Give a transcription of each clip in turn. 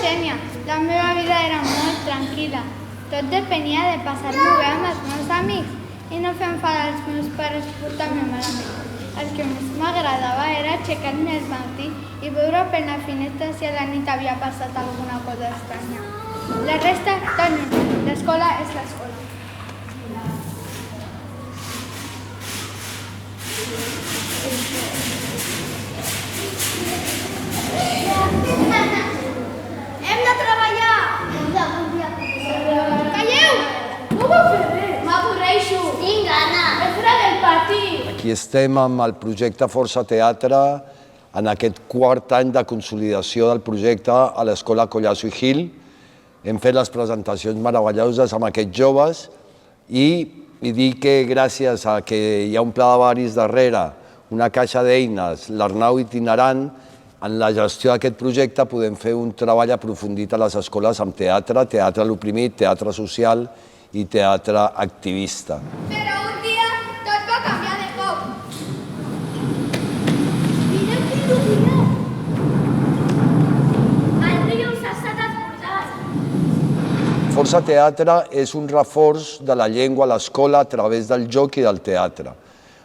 Xènia. La meva vida era molt tranquil·la. Tot depenia de passar-m'ho bé amb els meus amics i no fer enfadar els meus pares portar-me malament. El que més m'agradava era aixecar-me al matí i veure per la finestra si a la nit havia passat alguna cosa estranya. La resta, tot normal. L'escola és l'escola. Hem de treballar! Calleu! No ho vau fer res! M'avorreixo! Tinc gana! És hora del pati! Aquí estem amb el projecte Força Teatre en aquest quart any de consolidació del projecte a l'Escola Collazo i Gil. Hem fet les presentacions meravelloses amb aquests joves i dir que gràcies a que hi ha un pla de barris darrere, una caixa d'eines, l'Arnau itinerant, en la gestió d'aquest projecte podem fer un treball aprofundit a les escoles amb teatre, teatre a l'oprimit, teatre social i teatre activista. Però un dia tot va canviar de cop. Mireu que il·luminat! El riu s'ha estat esbordat. Força Teatre és un reforç de la llengua a l'escola a través del joc i del teatre.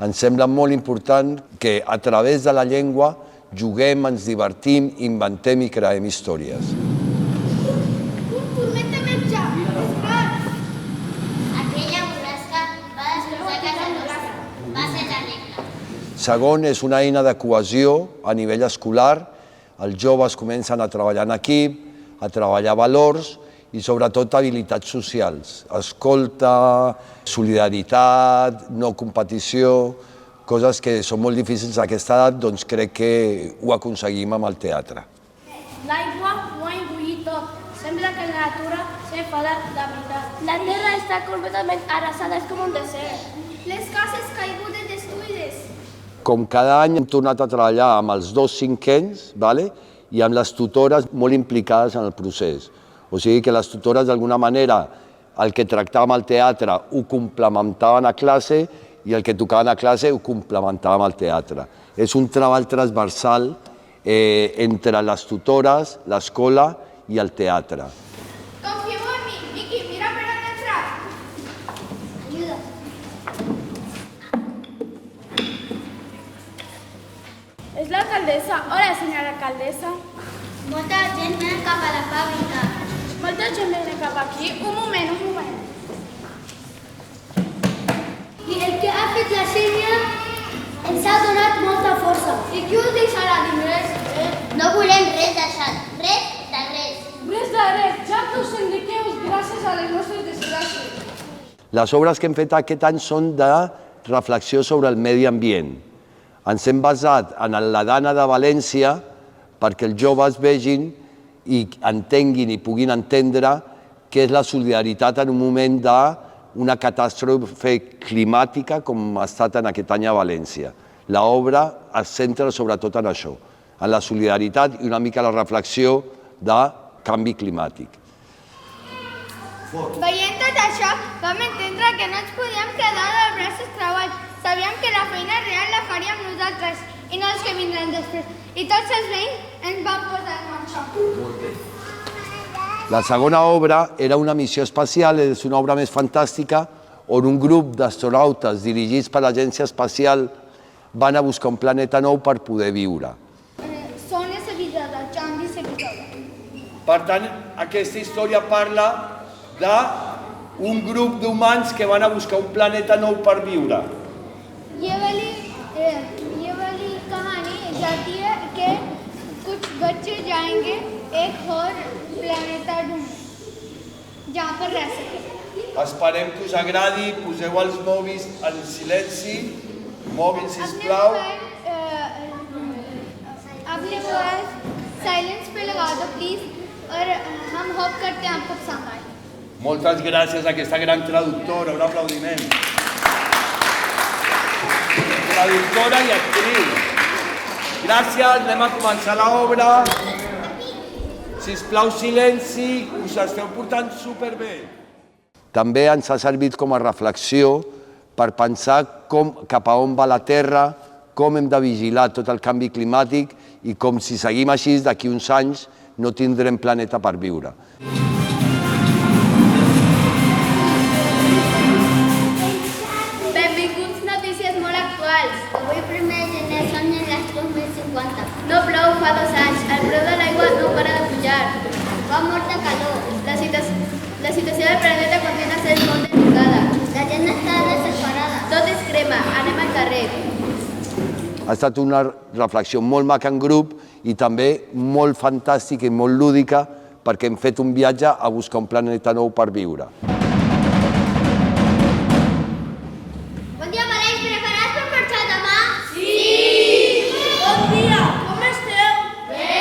Ens sembla molt important que a través de la llengua juguem, ens divertim, inventem i creem històries. Un formet de menjar! Aquella borrasca va destrossar casa nostra. Va ser terrible. Segon, és una eina de cohesió a nivell escolar. Els joves comencen a treballar en equip, a treballar valors i sobretot habilitats socials. Escolta, solidaritat, no competició, coses que són molt difícils a aquesta edat, doncs crec que ho aconseguim amb el teatre. L'aigua ho ha engullit tot. Sembla que la natura s'enfada de veritat. La terra està completament arrasada, és com un desert. Les cases caigudes destruïdes. Com cada any hem tornat a treballar amb els 2 cinquens i amb les tutores molt implicades en el procés. O sigui que les tutores d'alguna manera el que tractàvem al teatre ho complementaven a classe i el que tocaven a classe ho complementàvem al teatre. És un treball transversal entre les tutores, l'escola i el teatre. Confieu en mi. Vicky, mira per on entrar. Ajuda. És l'alcaldessa. Hola, senyora alcaldessa. Molta gent ven cap a la fàbrica. Molta gent ven cap aquí. Un moment. I el que ha fet la Xènia ens ha donat molta força. I qui us deixarà dir res? No volem res deixat. Res de res. Res de res. Ja que us indiqueu gràcies a les nostres desgràcies. Les obres que hem fet aquest any són de reflexió sobre el medi ambient. Ens hem basat en la Dana de València perquè els joves vegin i entenguin i puguin entendre què és la solidaritat en un moment d'una catàstrofe climàtica com ha estat en aquest any a València. L'obra es centra sobretot en això, en la solidaritat i una mica la reflexió de canvi climàtic. Veient tot això, vam entendre que no ens podíem quedar de braços creuats. Sabíem que la feina real la faríem nosaltres i no els que vindran després. I tots els veïns ens van posar en marxa. La segona obra era una missió espacial, és una obra més fantàstica, on un grup d'astronautes dirigits per l'Agència Espacial van a buscar un planeta nou per poder viure. Són les episodis, ja han vist episodis. Per tant, aquesta història parla d'un grup d'humans que van a buscar un planeta nou per viure. ये वाली कहानी जाती है कि कुछ बच्चे जाएंगे एक और प्लेनेटा ढूंढने जहाँ पर रह सके. Esperem que us agradi, poseu els mòbils en silenci, mòbils, sisplau. अपने मोबाइल साइलेंस पे लगा दो प्लीज और हम होप करते हैं आपको पसंद आए. Moltes gràcies a aquesta gran traductora, un aplaudiment. Traductora i actriu. Gràcies, anem a començar l'obra. Sisplau, silenci, us esteu portant superbé. També ens ha servit com a reflexió per pensar cap a on va la Terra, com hem de vigilar tot el canvi climàtic i com si seguim així d'aquí uns anys no tindrem planeta per viure. Benvinguts, notícies molt actuals. Avui, 1 de gener, són les 2050. No plou fa 2 anys, el preu de l'aigua no para de pujar. Fa molta calor. La situació del planeta continua sent molt delicada. La gent està desesperada. Tot es crema, anem al carrer. Ha estat una reflexió molt maca en grup i també molt fantàstica i molt lúdica perquè hem fet un viatge a buscar un planeta nou per viure. Bon dia, Valents, preparats per marxar demà? Sí! Bon dia, com esteu? Bé!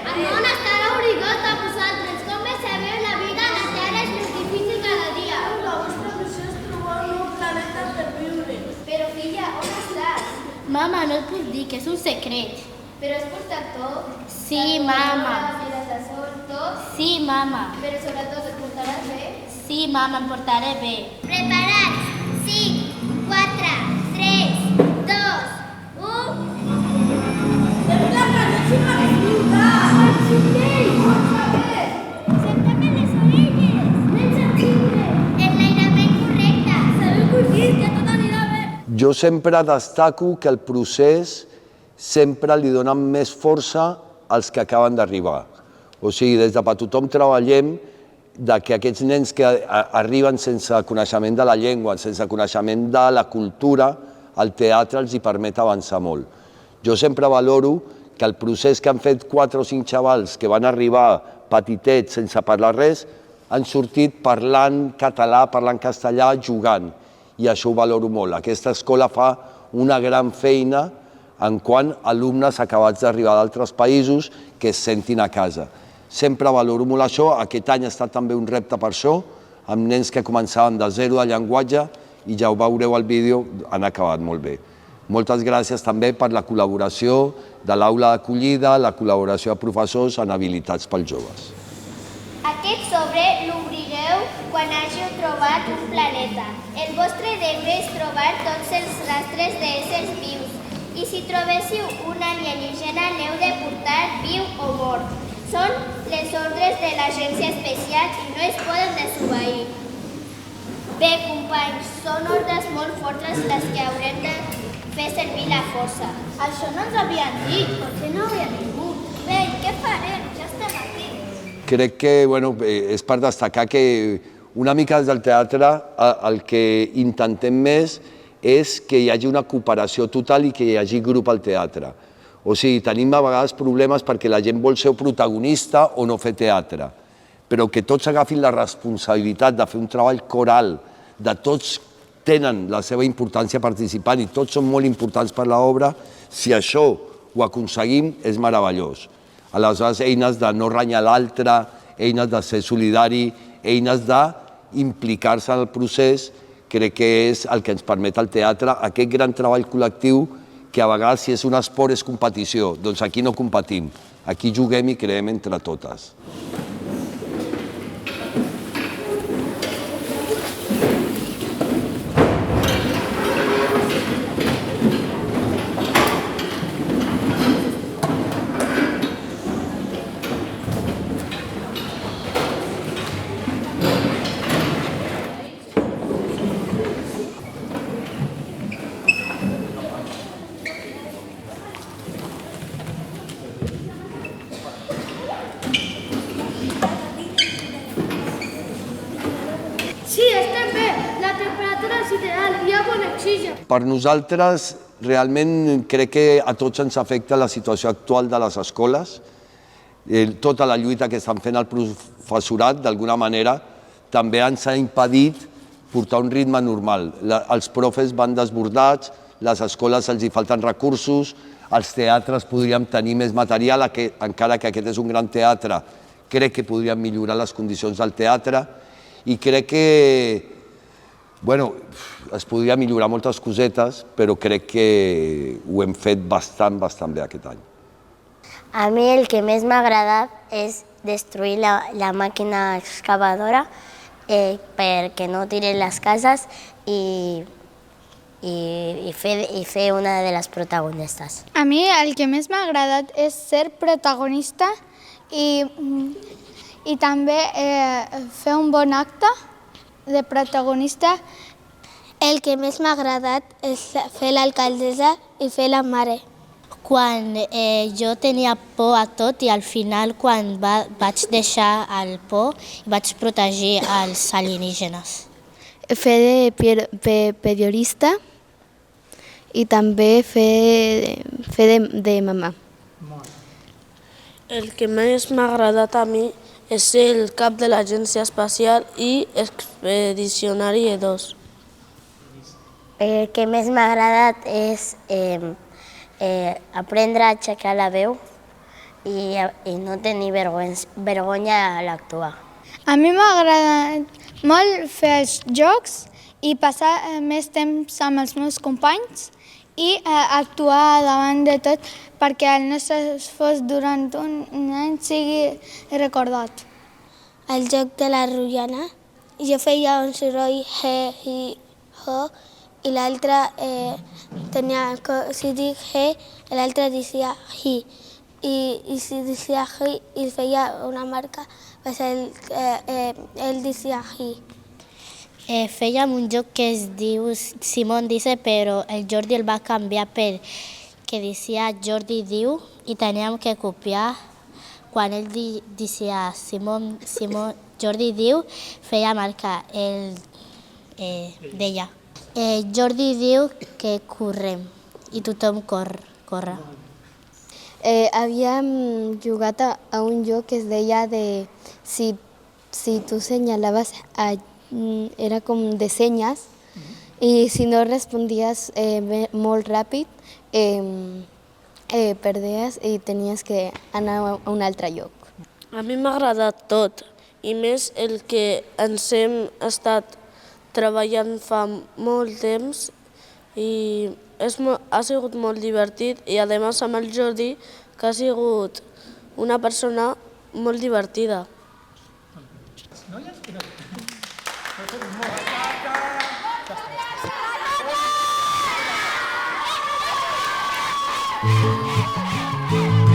El món estarà obligat a vosaltres. Com sabeu, la vida a la Terra és més difícil cada dia. La vostra missió és trobar un nou planeta per viure. Però, filla, on estàs? Mama, no et puc dir, que és un secret. Però és protector? Sí, mama. Tot? Sí, mama. Però sobretot et portaràs bé? Sí, mama, em portaré bé. Preparats? 5, 4, 3, 2, 1... Sembla que no s'hi va explicar. Senta-me les orelles! Anem a tindre! Enlairament correcte! Sabeu collir, que tot anirà bé. Jo sempre destaco que el procés sempre li dona més força als que acaben d'arribar. O sigui, des de Per Tothom treballem que aquests nens que arriben sense coneixement de la llengua, sense coneixement de la cultura, el teatre els hi permet avançar molt. Jo sempre valoro que el procés que han fet 4 o 5 xavals que van arribar petitets sense parlar res, han sortit parlant català, parlant castellà, jugant. I això ho valoro molt. Aquesta escola fa una gran feina en quant a alumnes acabats d'arribar d'altres països que es sentin a casa. Sempre valoro molt això. Aquest any ha estat també un repte per això, amb nens que començaven de zero de llenguatge i ja ho veureu al vídeo, han acabat molt bé. Moltes gràcies també per la col·laboració de l'aula d'acollida, la col·laboració de professors en habilitats pels joves. Aquest sobre l'obrigueu quan hàgiu trobat un planeta. El vostre deure és trobar tots els rastres d'éssers vius. I si trobéssiu un alienígena, n'heu de portar viu o mort. Són les ordres de l'agència especial i no es poden desobeir. Bé, companys, són ordres molt fortes les que haurem de fer servir la força. Això no ens havien dit, potser no hauria ningú. Bé, què farem? Ja estem aquí. Crec que és per destacar que una mica des del teatre el que intentem més és que hi hagi una cooperació total i que hi hagi grup al teatre. O sigui, tenim a vegades problemes perquè la gent vol ser protagonista o no fer teatre, però que tots agafin la responsabilitat de fer un treball coral, de tots tenen la seva importància participant i tots són molt importants per l'obra, si això ho aconseguim és meravellós. Aleshores, eines de no renyar l'altre, eines de ser solidari, eines d'implicar-se en el procés, crec que és el que ens permet el teatre, aquest gran treball col·lectiu que a vegades si és un esport és competició, doncs aquí no competim, aquí juguem i creem entre totes. Sí, estem bé. La temperatura és ideal, hi ha bon oxigen. Per nosaltres, realment, crec que a tots ens afecta la situació actual de les escoles, tota la lluita que estan fent el professorat, d'alguna manera, també ens ha impedit portar un ritme normal. Els profes van desbordats, les escoles els hi falten recursos, els teatres podríem tenir més material, encara que aquest és un gran teatre, crec que podríem millorar les condicions del teatre i crec que es podria millorar moltes cosetes, però crec que ho hem fet bastant bé aquest any. A mi el que més m'ha agradat és destruir la màquina excavadora perquè no tiri les cases i fer una de les protagonistes. A mi el que més m'ha agradat és ser protagonista i també fer un bon acte de protagonista. El que més m'ha agradat és fer l'alcaldessa i fer la mare. Quan jo tenia por a tot i al final quan vaig deixar el por vaig protegir els alienígenes. Fer de periodista i també fer de mamà. El que més m'ha agradat a mi és ser el cap de l'Agència Espacial i Expedicionari 2. El que més m'ha agradat és aprendre a aixecar la veu i no tenir vergonya a l'actuar. A mi m'ha agradat molt fer els jocs i passar més temps amb els meus companys i actuar davant de tot perquè el nostre esforç durant un any sigui recordat. El joc de la rotllana, jo feia un soroll he, hi, ho, i l'altre si dic he, l'altre dicia hi. I si dicia hi i feia una marca, pues ell dicia hi. Fèiem un joc que es diu Simón dice, però el Jordi el va canviar per que dicia Jordi diu i teníem que copiar. Quan ell dicia Simón, Jordi diu, feia marca, ell deia. Jordi diu que correm i tothom corre. Havíem jugat a un joc que es deia de si tu senyalaves era com de senyes i si no respondies molt ràpid perdies i tenies que anar a un altre lloc. A mi m'ha agradat tot, i més el que ens hem estat treballant fa molt temps i ha sigut molt divertit i a més amb el Jordi, que ha sigut una persona molt divertida. Thank you.